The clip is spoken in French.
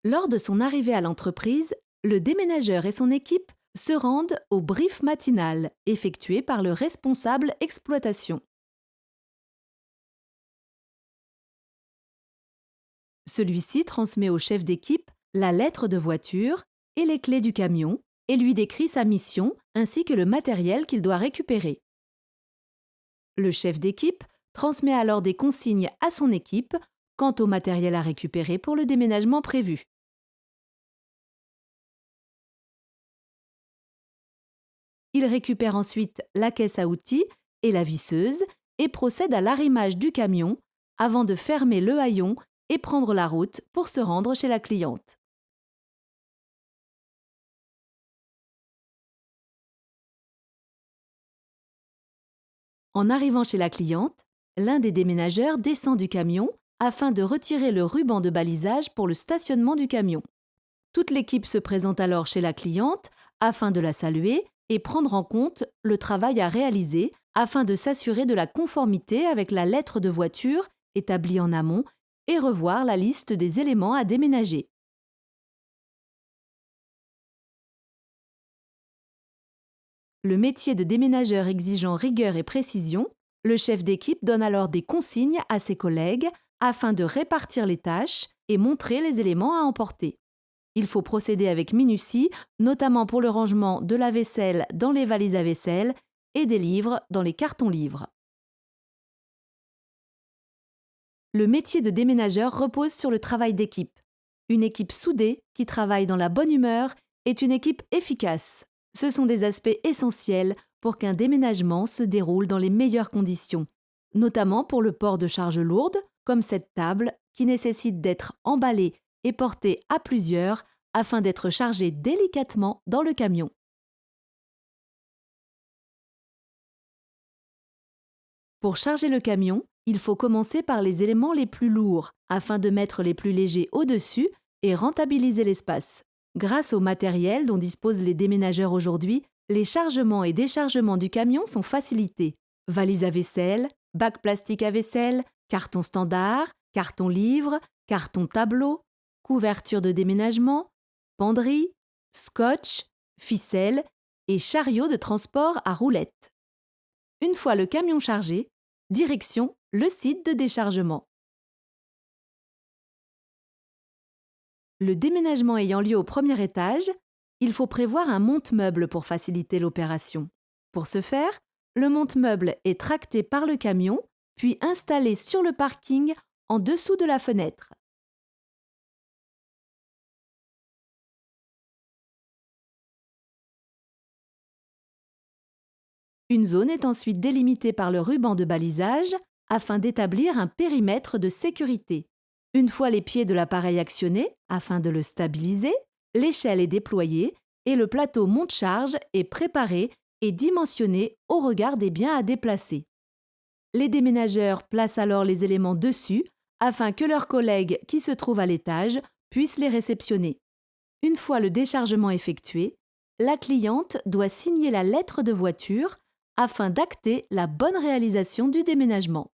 Lors de son arrivée à l'entreprise, le déménageur et son équipe se rendent au brief matinal effectué par le responsable exploitation. Celui-ci transmet au chef d'équipe la lettre de voiture et les clés du camion et lui décrit sa mission ainsi que le matériel qu'il doit récupérer. Le chef d'équipe transmet alors des consignes à son équipe quant au matériel à récupérer pour le déménagement prévu. Il récupère ensuite la caisse à outils et la visseuse et procède à l'arrimage du camion avant de fermer le haillon et prendre la route pour se rendre chez la cliente. En arrivant chez la cliente, l'un des déménageurs descend du camion afin de retirer le ruban de balisage pour le stationnement du camion. Toute l'équipe se présente alors chez la cliente afin de la saluer et prendre en compte le travail à réaliser afin de s'assurer de la conformité avec la lettre de voiture établie en amont et revoir la liste des éléments à déménager. Le métier de déménageur exigeant rigueur et précision, le chef d'équipe donne alors des consignes à ses collègues afin de répartir les tâches et montrer les éléments à emporter. Il faut procéder avec minutie, notamment pour le rangement de la vaisselle dans les valises à vaisselle et des livres dans les cartons-livres. Le métier de déménageur repose sur le travail d'équipe. Une équipe soudée qui travaille dans la bonne humeur est une équipe efficace. Ce sont des aspects essentiels pour qu'un déménagement se déroule dans les meilleures conditions, notamment pour le port de charges lourdes, comme cette table qui nécessite d'être emballée et portée à plusieurs afin d'être chargée délicatement dans le camion. Pour charger le camion, il faut commencer par les éléments les plus lourds afin de mettre les plus légers au-dessus et rentabiliser l'espace. Grâce au matériel dont disposent les déménageurs aujourd'hui, les chargements et déchargements du camion sont facilités. Valises à vaisselle, bacs plastiques à vaisselle, carton standard, carton livre, carton tableau, couverture de déménagement, penderie, scotch, ficelle et chariot de transport à roulettes. Une fois le camion chargé, direction le site de déchargement. Le déménagement ayant lieu au premier étage, il faut prévoir un monte-meuble pour faciliter l'opération. Pour ce faire, le monte-meuble est tracté par le camion, puis installé sur le parking en dessous de la fenêtre. Une zone est ensuite délimitée par le ruban de balisage afin d'établir un périmètre de sécurité. Une fois les pieds de l'appareil actionnés, afin de le stabiliser, l'échelle est déployée et le plateau monte-charge est préparé et dimensionné au regard des biens à déplacer. Les déménageurs placent alors les éléments dessus afin que leurs collègues qui se trouvent à l'étage puissent les réceptionner. Une fois le déchargement effectué, la cliente doit signer la lettre de voiture afin d'acter la bonne réalisation du déménagement.